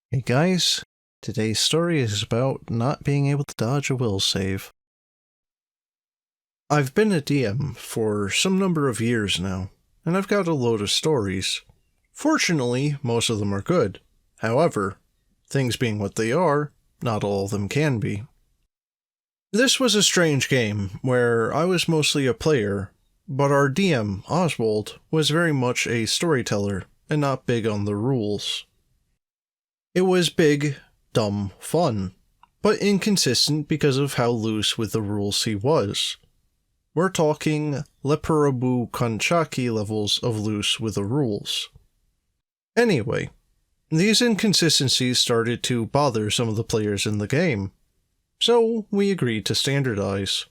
Hey guys, today's story is about not being able to dodge a will save. I've been a DM for some number of years now, and I've got a load of stories. Fortunately, most of them are good. However, things being what they are, not all of them can be. This was a strange game, where I was mostly a player, but our DM, Oswald, was very much a storyteller, and not big on the rules. It was big, dumb fun, but inconsistent because of how loose with the rules he was. We're talking Lepurabu Konchaki levels of loose with the rules. Anyway, these inconsistencies started to bother some of the players in the game, so we agreed to standardize.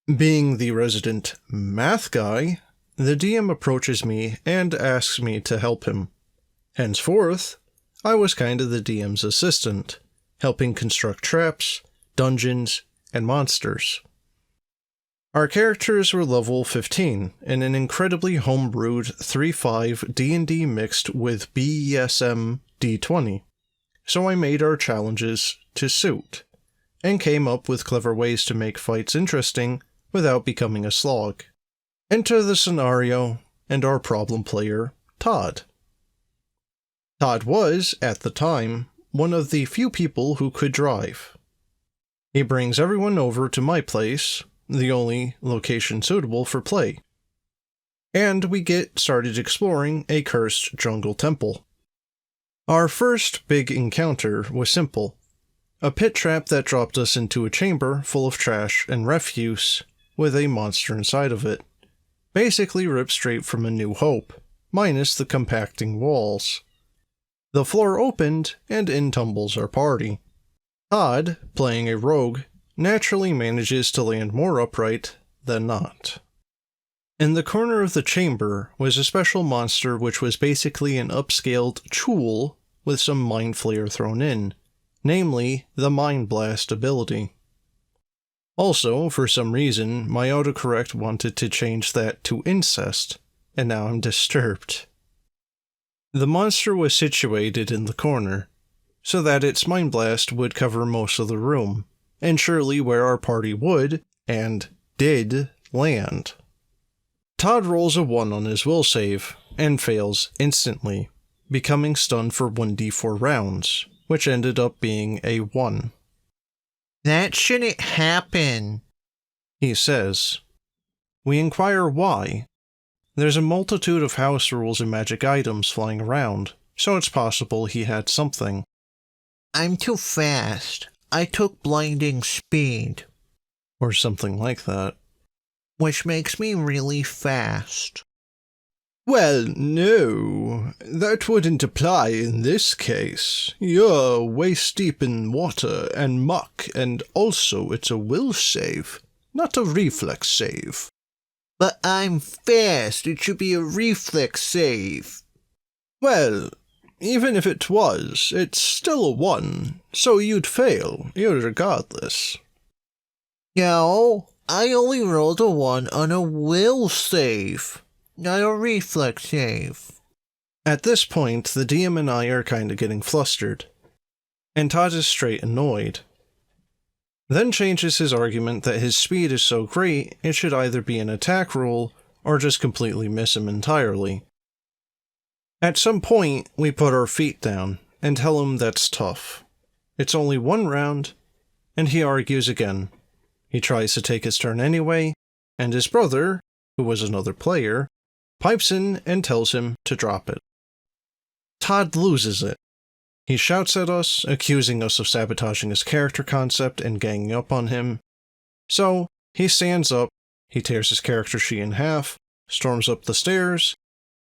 Being the resident math guy, the DM approaches me and asks me to help him. Henceforth, I was kind of the DM's assistant, helping construct traps, dungeons, and monsters. Our characters were level 15 in an incredibly homebrewed 3.5 D&D mixed with BESM D20, so I made our challenges to suit, and came up with clever ways to make fights interesting without becoming a slog. Enter the scenario, and our problem player, Todd. Todd was, at the time, one of the few people who could drive. He brings everyone over to my place, the only location suitable for play. And we get started exploring a cursed jungle temple. Our first big encounter was simple. A pit trap that dropped us into a chamber full of trash and refuse, with a monster inside of it. Basically ripped straight from A New Hope, minus the compacting walls. The floor opened, and in tumbles our party. Todd, playing a rogue, naturally manages to land more upright than not. In the corner of the chamber was a special monster which was basically an upscaled Chool with some Mind Flayer thrown in, namely the Mind Blast ability. Also, for some reason, my autocorrect wanted to change that to incest, and now I'm disturbed. The monster was situated in the corner, so that its Mind Blast would cover most of the room, and surely where our party would, and did, land. Todd rolls a 1 on his will save, and fails instantly, becoming stunned for 1d4 rounds, which ended up being a 1. That shouldn't happen, he says. We inquire why. There's a multitude of house rules and magic items flying around, so it's possible he had something. I'm too fast. I took blinding speed. Or something like that. Which makes me really fast. Well, no, that wouldn't apply in this case. You're waist deep in water and muck, and also it's a will save, not a reflex save. But I'm fast. It should be a reflex save. Well, even if it was, it's still a 1, so you'd fail, irregardless. No, I only rolled a 1 on a will save, not a reflex save. At this point, the DM and I are kinda getting flustered, and Todd is straight annoyed. Then changes his argument that his speed is so great, it should either be an attack roll, or just completely miss him entirely. At some point, we put our feet down, and tell him that's tough. It's only 1 round, and he argues again. He tries to take his turn anyway, and his brother, who was another player, pipes in and tells him to drop it. Todd loses it. He shouts at us, accusing us of sabotaging his character concept and ganging up on him. So, he stands up, he tears his character sheet in half, storms up the stairs,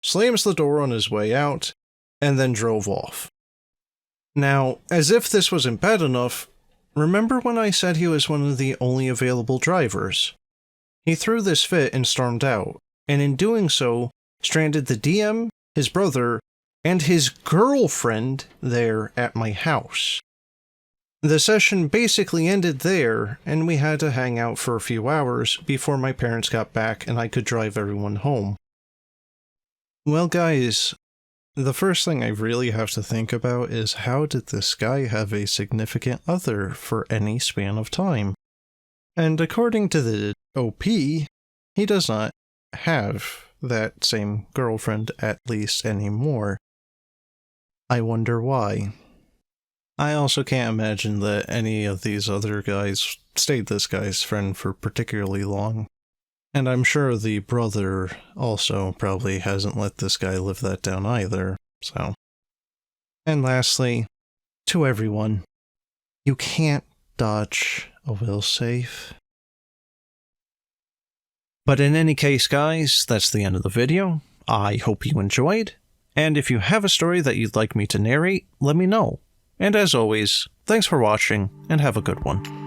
slams the door on his way out, and then drove off. Now, as if this wasn't bad enough, remember when I said he was one of the only available drivers? He threw this fit and stormed out, and in doing so, stranded the DM, his brother, and his girlfriend there at my house. The session basically ended there, and we had to hang out for a few hours before my parents got back and I could drive everyone home. Well guys, The first thing I really have to think about is how did this guy have a significant other for any span of time? And according to the OP, he does not have that same girlfriend at least anymore. I wonder why. I also can't imagine that any of these other guys stayed this guy's friend for particularly long. And I'm sure the brother also probably hasn't let this guy live that down either, so. And lastly, to everyone, you can't dodge a will save. But in any case, guys, that's the end of the video. I hope you enjoyed, and if you have a story that you'd like me to narrate, let me know. And as always, thanks for watching, and have a good one.